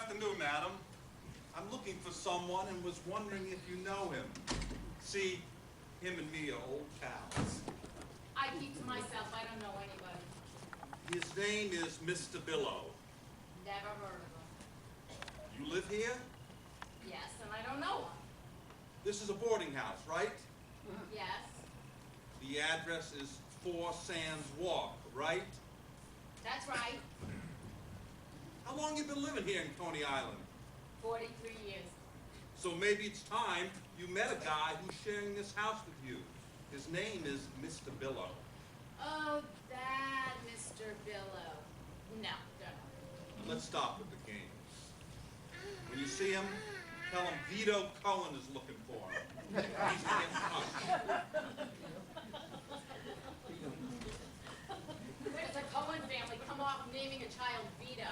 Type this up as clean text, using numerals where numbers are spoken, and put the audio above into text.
afternoon, madam. I'm looking for someone and was wondering if you know him. See, him and me are old pals. I keep to myself. I don't know anybody. His name is Mr. Billow. Never heard of him. You live here? Yes, and I don't know him. This is a boarding house, right? Yes, The address is 4 Sands Walk, right? that's right. How long you been living here in Coney Island? 43 years. So maybe it's time you met a guy who's sharing this house with you. His name is Mr. Billow. Oh, that Mr. Billow. No, don't know. Let's stop with the games. When you see him, tell him Vito Cohen is looking for him. He's to get in touch. Where does a Cohen family come off naming a child Vito?